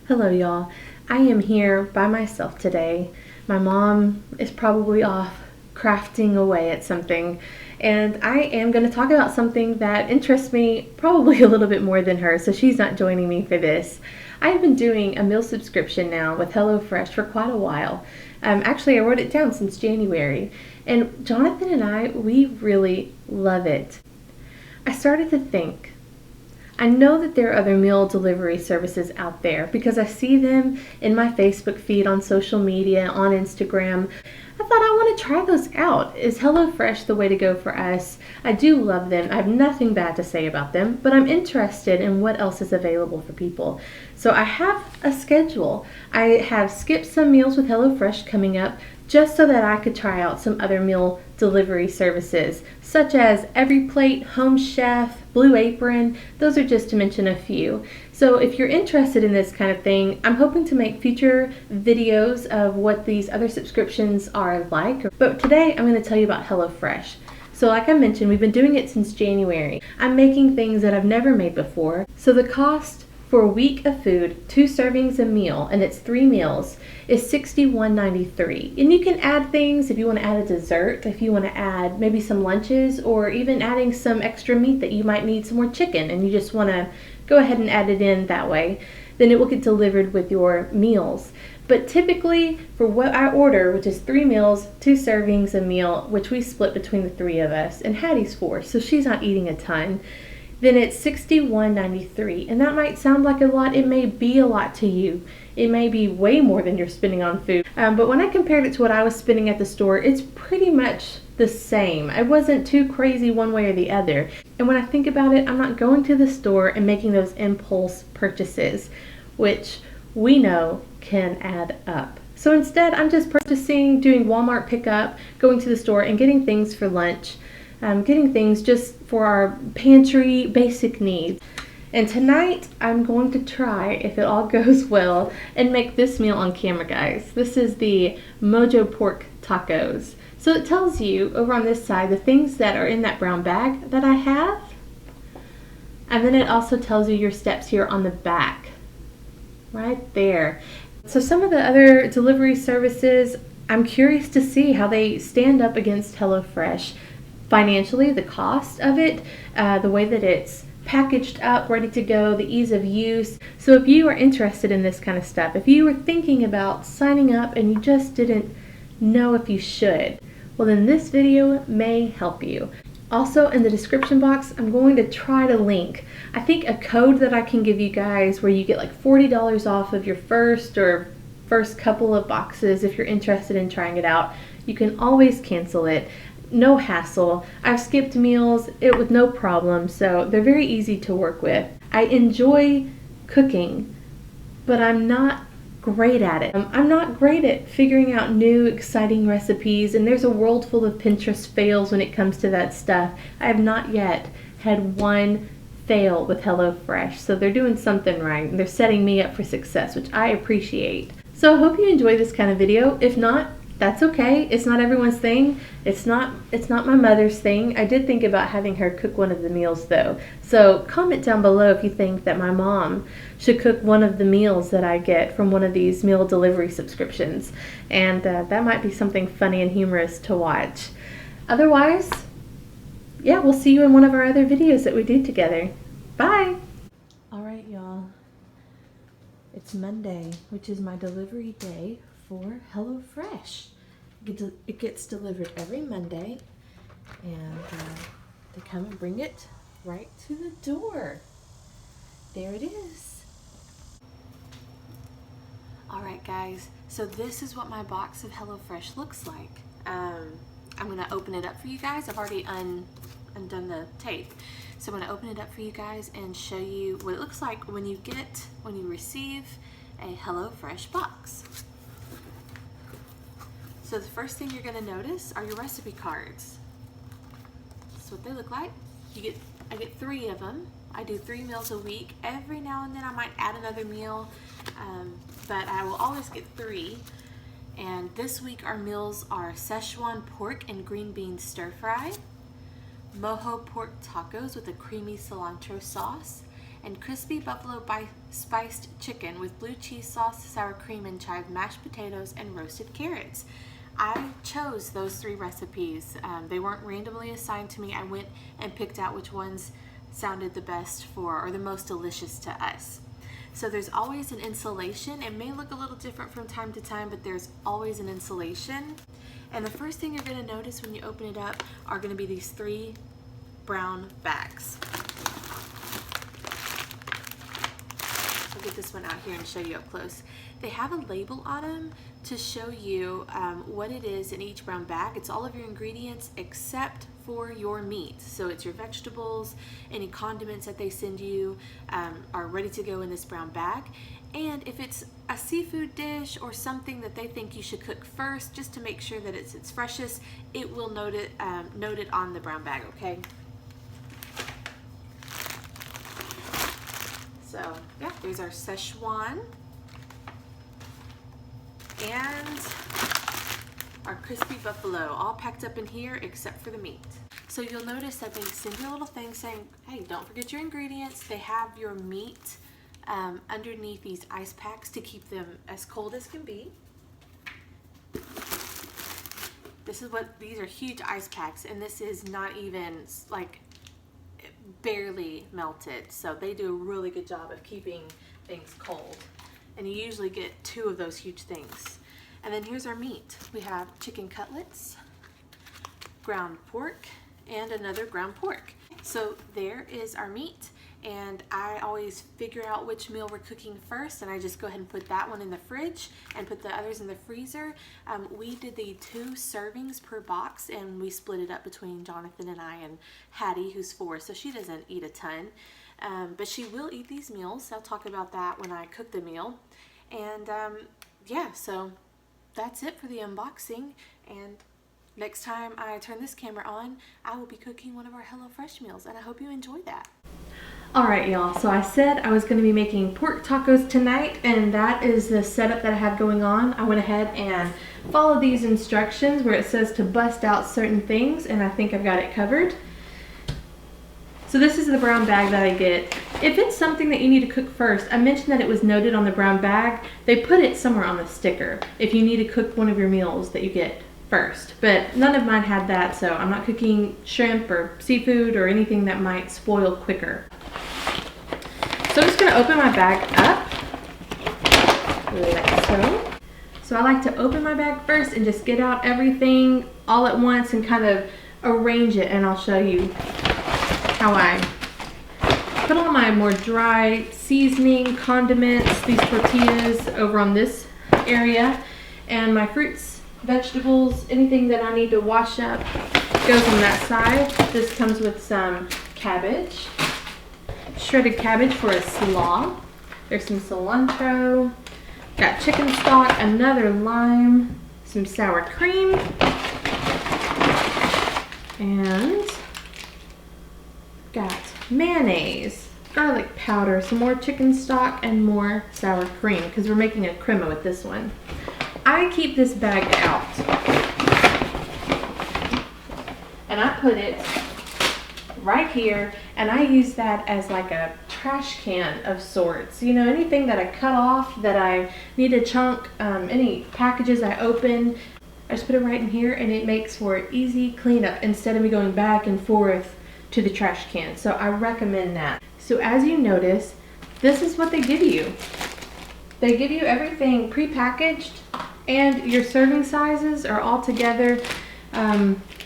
Hello y'all. I am here by myself today. My mom is probably off crafting away at something, and I am going to talk about something that interests me probably a little bit more than her, so she's not joining me for this. I've been doing a meal subscription now with HelloFresh for quite a while. Actually, I wrote it down since January, and Jonathan and we really love it. I started to think, I know that there are other meal delivery services out there because I see them in my Facebook feed, on social media, on Instagram. I thought I want to try those out. Is HelloFresh the way to go for us? I do love them. I have nothing bad to say about them, but I'm interested in what else is available for people. So I have a schedule. I have skipped some meals with HelloFresh coming up just so that I could try out some other meal delivery services, such as Every Plate, Home Chef, Blue Apron. Those are just to mention a few. So if you're interested in this kind of thing, I'm hoping to make future videos of what these other subscriptions are like. But today I'm going to tell you about HelloFresh. So like I mentioned, we've been doing it since January. I'm making things that I've never made before. So the cost for a week of food, 2 servings a meal, and it's 3 meals, is $61.93. And you can add things if you want to add a dessert, if you want to add maybe some lunches, or even adding some extra meat that you might need, some more chicken, and you just want to go ahead and add it in that way. Then it will get delivered with your meals. But typically, for what I order, which is 3 meals, 2 servings a meal, which we split between the 3 of us, and Hattie's 4, so she's not eating a ton, then it's $61.93. And that might sound like a lot. It may be a lot to you. It may be way more than you're spending on food. But when I compared it to what I was spending at the store, it's pretty much the same. It wasn't too crazy one way or the other. And when I think about it, I'm not going to the store and making those impulse purchases, which we know can add up. So instead, I'm just purchasing, doing Walmart pickup, going to the store and getting things for lunch. Getting things just for our pantry basic needs. And tonight I'm going to try, if it all goes well, and make this meal on camera, guys. This is the Mojo pork tacos. So it tells you over on this side the things that are in that brown bag that I have. And then it also tells you your steps here on the back. Right there. So some of the other delivery services, I'm curious to see how they stand up against HelloFresh. Financially, the cost of it, the way that it's packaged up, ready to go, the ease of use. So if you are interested in this kind of stuff, if you were thinking about signing up and you just didn't know if you should, well then this video may help you. Also in the description box, I'm going to try to link, I think, a code that I can give you guys where you get like $40 off of your first couple of boxes if you're interested in trying it out. You can always cancel it. No hassle. I've skipped meals with no problem, so they're very easy to work with. I enjoy cooking, but I'm not great at it. I'm not great at figuring out new, exciting recipes, and there's a world full of Pinterest fails when it comes to that stuff. I have not yet had one fail with HelloFresh, so they're doing something right, and they're setting me up for success, which I appreciate. So I hope you enjoy this kind of video. If not, that's okay. It's not everyone's thing. It's not my mother's thing. I did think about having her cook one of the meals though. So comment down below if you think that my mom should cook one of the meals that I get from one of these meal delivery subscriptions. And that might be something funny and humorous to watch. Otherwise, yeah, we'll see you in one of our other videos that we do together. Bye! Alright y'all, it's Monday, which is my delivery day for HelloFresh. It gets delivered every Monday, and they come and bring it right to the door. There it is. Alright guys, so this is what my box of HelloFresh looks like. I'm going to open it up for you guys. I've already undone the tape. So I'm going to open it up for you guys and show you what it looks like when you receive a HelloFresh box. So the first thing you're going to notice are your recipe cards. That's what they look like. I get 3 of them. I do 3 meals a week. Every now and then I might add another meal, but I will always get 3. And this week our meals are Szechuan pork and green bean stir fry, mojo pork tacos with a creamy cilantro sauce, and crispy buffalo spiced chicken with blue cheese sauce, sour cream and chive, mashed potatoes, and roasted carrots. I chose those 3 recipes. They weren't randomly assigned to me. I went and picked out which ones sounded the best for, or the most delicious to us. So there's always an insulation. It may look a little different from time to time, but there's always an insulation. And the first thing you're going to notice when you open it up are going to be these 3 brown bags. I'll get this one out here and show you up close. They have a label on them to show you what it is in each brown bag. It's all of your ingredients except for your meat. So it's your vegetables, any condiments that they send you are ready to go in this brown bag. And if it's a seafood dish or something that they think you should cook first, just to make sure that it's its freshest, it will note it on the brown bag, okay? So yeah, there's our Szechuan and our crispy buffalo, all packed up in here except for the meat. So you'll notice that they send you a little thing saying, hey, don't forget your ingredients. They have your meat underneath these ice packs to keep them as cold as can be. These are huge ice packs, and this is not even like barely melted. So they do a really good job of keeping things cold. And you usually get 2 of those huge things. And then here's our meat. We have chicken cutlets, ground pork, and another ground pork. So there is our meat. And I always figure out which meal we're cooking first, and I just go ahead and put that one in the fridge and put the others in the freezer. We did the 2 servings per box, and we split it up between Jonathan and I and Hattie, who's 4, so she doesn't eat a ton. But she will eat these meals. I'll talk about that when I cook the meal. And yeah, so that's it for the unboxing. And next time I turn this camera on, I will be cooking one of our HelloFresh meals, and I hope you enjoy that. Alright y'all, so I said I was going to be making pork tacos tonight, and that is the setup that I have going on. I went ahead and followed these instructions where it says to bust out certain things, and I think I've got it covered. So this is the brown bag that I get. If it's something that you need to cook first, I mentioned that it was noted on the brown bag. They put it somewhere on the sticker if you need to cook one of your meals that you get first. But none of mine had that, so I'm not cooking shrimp or seafood or anything that might spoil quicker. So I'm just going to open my bag up, like so. So I like to open my bag first and just get out everything all at once and kind of arrange it, and I'll show you how I put all my more dry seasoning, condiments, these tortillas over on this area, and my fruits, vegetables, anything that I need to wash up goes on that side. This comes with some cabbage, shredded cabbage for a slaw. There's some cilantro, got chicken stock, another lime, some sour cream, and got mayonnaise, garlic powder, some more chicken stock, and more sour cream because we're making a crema with this one. I keep this bag out and I put it right here, and I use that as like a trash can of sorts. You know, anything that I cut off that I need to chunk, any packages I open, I just put it right in here, and it makes for easy cleanup instead of me going back and forth to the trash can. So I recommend that. So as you notice, this is what they give you. They give you everything pre-packaged, and your serving sizes are all together.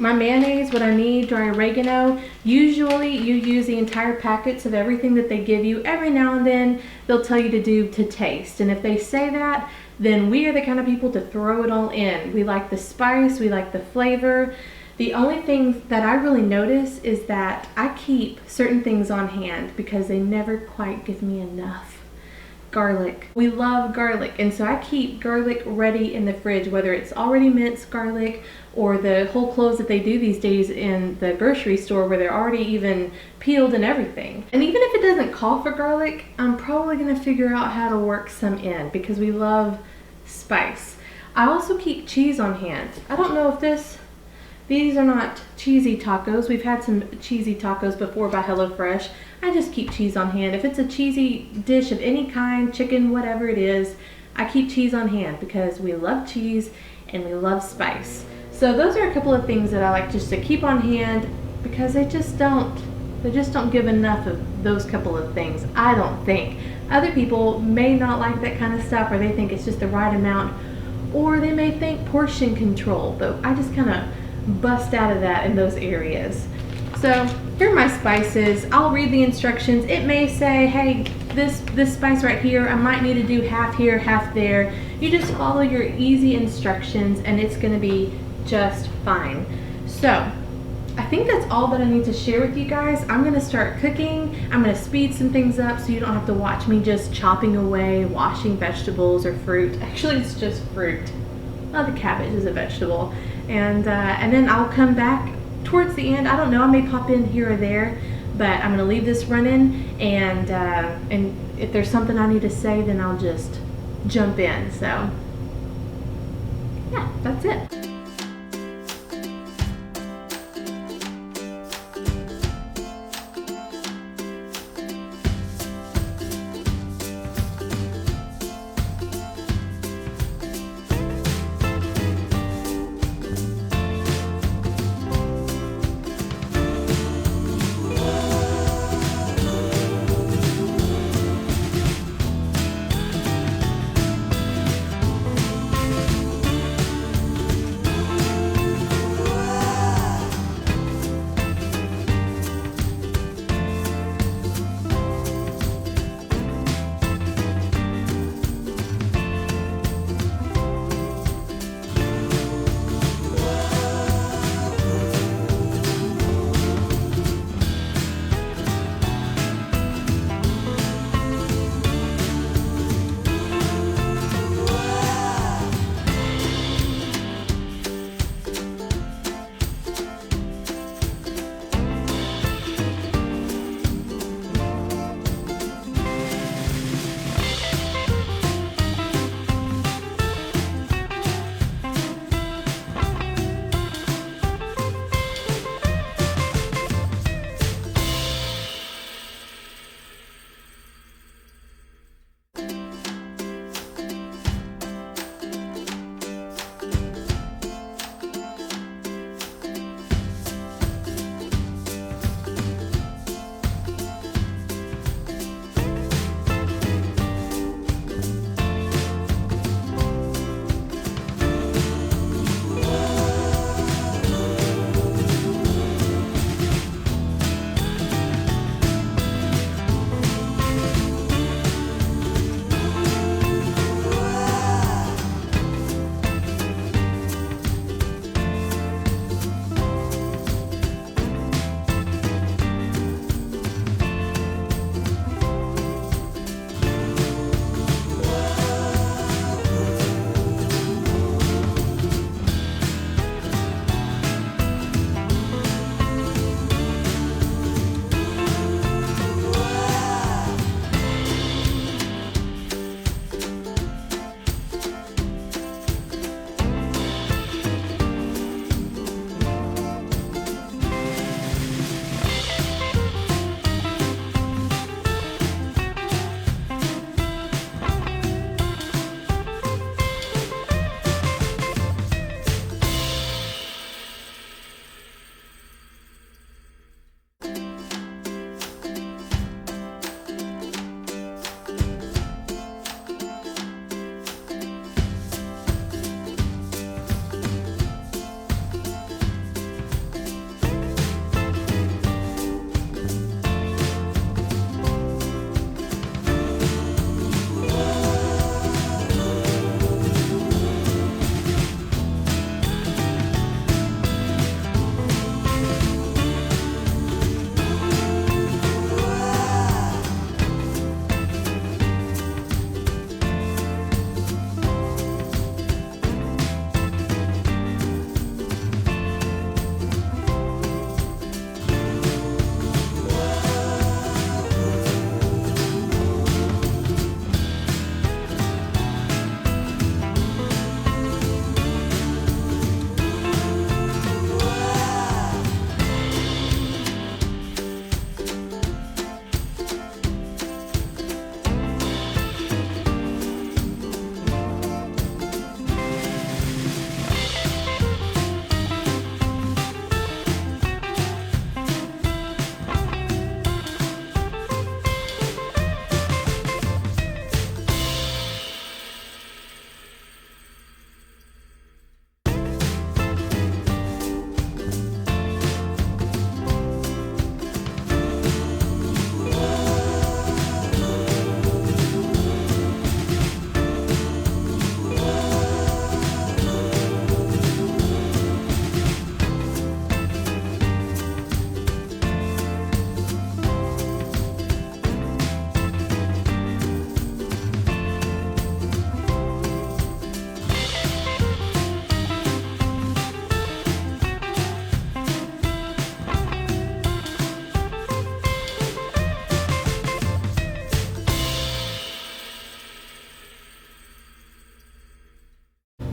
My mayonnaise, what I need, dry oregano, usually you use the entire packets of everything that they give you. Every now and then they'll tell you to do to taste, and if they say that, then we are the kind of people to throw it all in. We like the spice, we like the flavor. The only thing that I really notice is that I keep certain things on hand because they never quite give me enough. Garlic. We love garlic, and so I keep garlic ready in the fridge, whether it's already minced garlic or the whole cloves that they do these days in the grocery store where they're already even peeled and everything. And even if it doesn't call for garlic, I'm probably going to figure out how to work some in because we love spice. I also keep cheese on hand. I don't know if this These are not cheesy tacos. We've had some cheesy tacos before by HelloFresh. I just keep cheese on hand. If it's a cheesy dish of any kind, chicken, whatever it is, I keep cheese on hand because we love cheese and we love spice. So those are a couple of things that I like just to keep on hand because they just don't give enough of those couple of things, I don't think. Other people may not like that kind of stuff, or they think it's just the right amount, or they may think portion control, but I just kind of bust out of that in those areas. So here are my spices. I'll read the instructions. It may say, hey, this spice right here, I might need to do half here, half there. You just follow your easy instructions and it's gonna be just fine. So I think that's all that I need to share with you guys. I'm gonna start cooking. I'm gonna speed some things up so you don't have to watch me just chopping away, washing vegetables or fruit. Actually, it's just fruit. Well, the cabbage is a vegetable. And then I'll come back towards the end. I don't know, I may pop in here or there, but I'm gonna leave this running, and if there's something I need to say, then I'll just jump in. So yeah, that's it.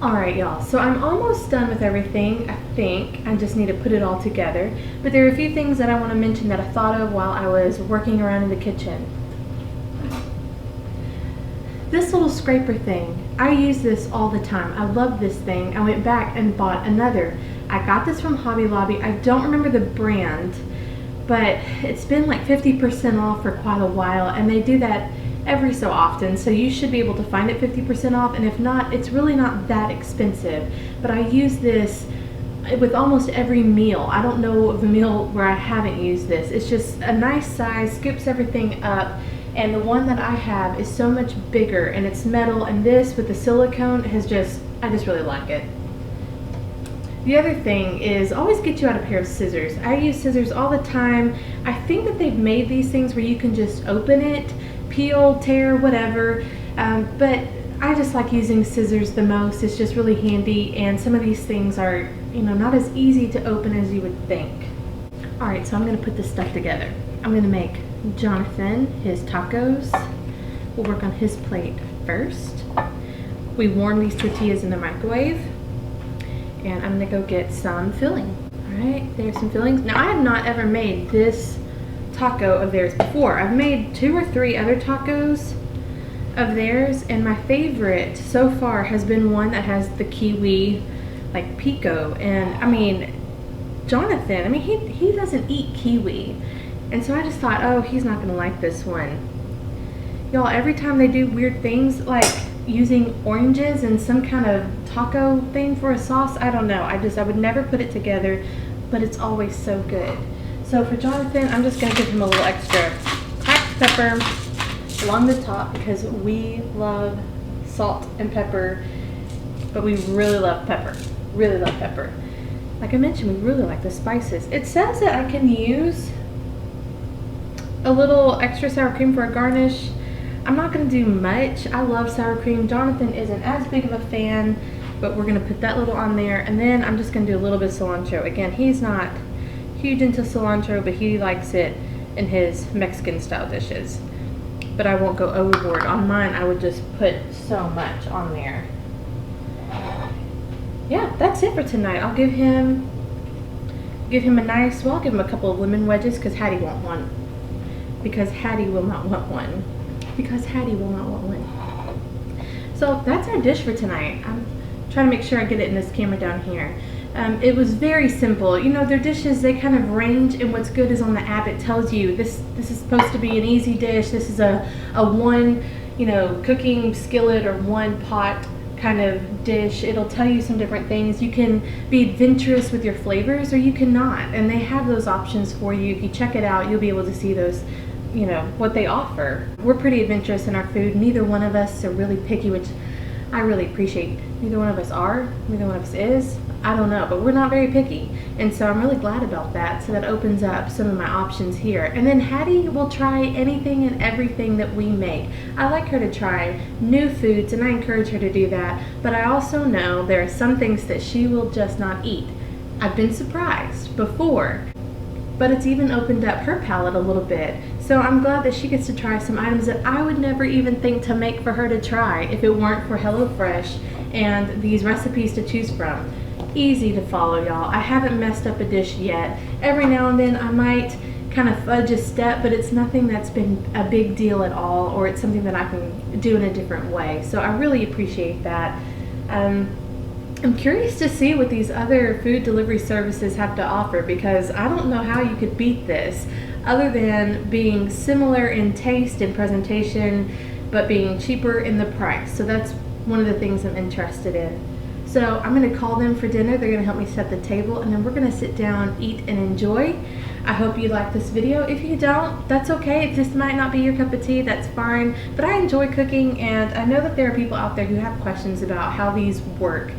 Alright y'all, so I'm almost done with everything, I think. I just need to put it all together. But there are a few things that I want to mention that I thought of while I was working around in the kitchen. This little scraper thing, I use this all the time. I love this thing. I went back and bought another. I got this from Hobby Lobby. I don't remember the brand, but it's been like 50% off for quite a while, and they do that every so often, so you should be able to find it 50% off, and if not, it's really not that expensive. But I use this with almost every meal. I don't know of a meal where I haven't used this. It's just a nice size, scoops everything up, and the one that I have is so much bigger, and it's metal, and this with the silicone I just really like it. The other thing is always get you out a pair of scissors. I use scissors all the time. I think that they've made these things where you can just open it, peel, tear, whatever, but I just like using scissors the most. It's just really handy, and some of these things are, not as easy to open as you would think. Alright, so I'm going to put this stuff together. I'm going to make Jonathan his tacos. We'll work on his plate first. We warm these tortillas in the microwave, and I'm going to go get some filling. Alright, there's some fillings. Now, I have not ever made this taco of theirs before. I've made 2 or 3 other tacos of theirs, and my favorite so far has been one that has the kiwi like pico. And I mean, Jonathan, he doesn't eat kiwi, and so I just thought, oh, he's not gonna like this one. Y'all, every time they do weird things like using oranges and some kind of taco thing for a sauce, I don't know, I would never put it together, but it's always so good. So for Jonathan, I'm just going to give him a little extra cracked pepper along the top, because we love salt and pepper, but we really love pepper. Really love pepper. Like I mentioned, we really like the spices. It says that I can use a little extra sour cream for a garnish. I'm not going to do much. I love sour cream. Jonathan isn't as big of a fan, but we're going to put that little on there, and then I'm just going to do a little bit of cilantro. Again, he's not huge into cilantro, but he likes it in his Mexican style dishes. But I won't go overboard. On mine, I would just put so much on there. Yeah, that's it for tonight. I'll give him a nice, well, I'll give him a couple of lemon wedges, because Hattie won't want, because Hattie will not want one. Because Hattie will not want one. So that's our dish for tonight. I'm trying to make sure I get it in this camera down here. It was very simple. Their dishes, they kind of range, and what's good is on the app it tells you this is supposed to be an easy dish. This is a one, cooking skillet or one pot kind of dish. It'll tell you some different things. You can be adventurous with your flavors, or you cannot, and they have those options for you. If you check it out, you'll be able to see those, what they offer. We're pretty adventurous in our food. Neither one of us are really picky, which I really appreciate. Neither one of us are, neither one of us is. I don't know, but we're not very picky, and so I'm really glad about that. So that opens up some of my options here. And then Hattie will try anything and everything that we make. I like her to try new foods, and I encourage her to do that, but I also know there are some things that she will just not eat. I've been surprised before, but it's even opened up her palate a little bit. So I'm glad that she gets to try some items that I would never even think to make for her to try if it weren't for HelloFresh and these recipes to choose from. Easy to follow, y'all. I haven't messed up a dish yet. Every now and then I might kind of fudge a step, but it's nothing that's been a big deal at all, or it's something that I can do in a different way. So I really appreciate that. I'm curious to see what these other food delivery services have to offer, because I don't know how you could beat this other than being similar in taste and presentation, but being cheaper in the price. So that's one of the things I'm interested in. So I'm going to call them for dinner. They're going to help me set the table, and then we're going to sit down, eat, and enjoy. I hope you like this video. If you don't, that's okay. If this might not be your cup of tea, that's fine. But I enjoy cooking, and I know that there are people out there who have questions about how these work.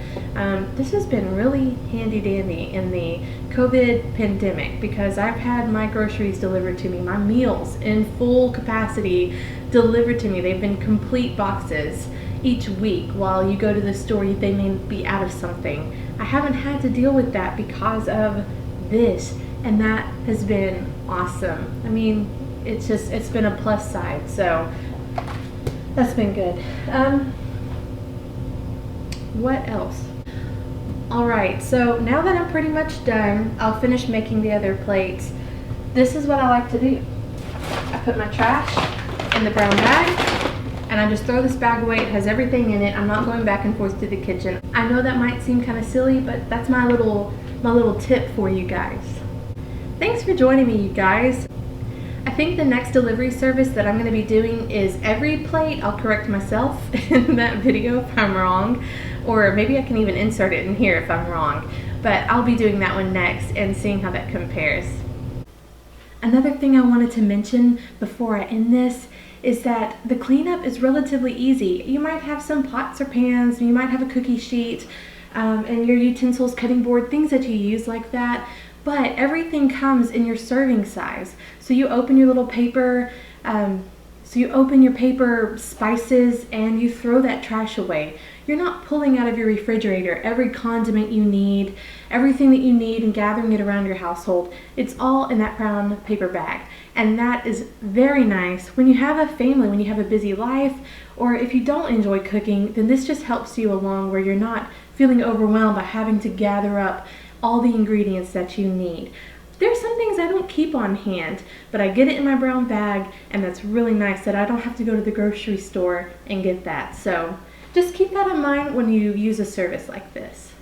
This has been really handy dandy in the COVID pandemic, because I've had my groceries delivered to me, my meals in full capacity delivered to me. They've been complete boxes each week. While you go to the store, they may be out of something. I haven't had to deal with that because of this, and that has been awesome. I mean, it's been a plus side, so that's been good. What else? Alright, so now that I'm pretty much done, I'll finish making the other plates. This is what I like to do. I put my trash in the brown bag, and I just throw this bag away. It has everything in it. I'm not going back and forth to the kitchen. I know that might seem kind of silly, but that's my little tip for you guys. Thanks for joining me, you guys. I think the next delivery service that I'm going to be doing is every plate. I'll correct myself in that video if I'm wrong, or maybe I can even insert it in here if I'm wrong. But I'll be doing that one next and seeing how that compares. Another thing I wanted to mention before I end this is that the cleanup is relatively easy. You might have some pots or pans, you might have a cookie sheet, and your utensils, cutting board, things that you use like that, but everything comes in your serving size. So you open your little paper, spices, and you throw that trash away. You're not pulling out of your refrigerator every condiment you need, everything that you need, and gathering it around your household. It's all in that brown paper bag. And that is very nice when you have a family, when you have a busy life, or if you don't enjoy cooking, then this just helps you along where you're not feeling overwhelmed by having to gather up all the ingredients that you need. There's some things I don't keep on hand, but I get it in my brown bag, and that's really nice that I don't have to go to the grocery store and get that. So just keep that in mind when you use a service like this.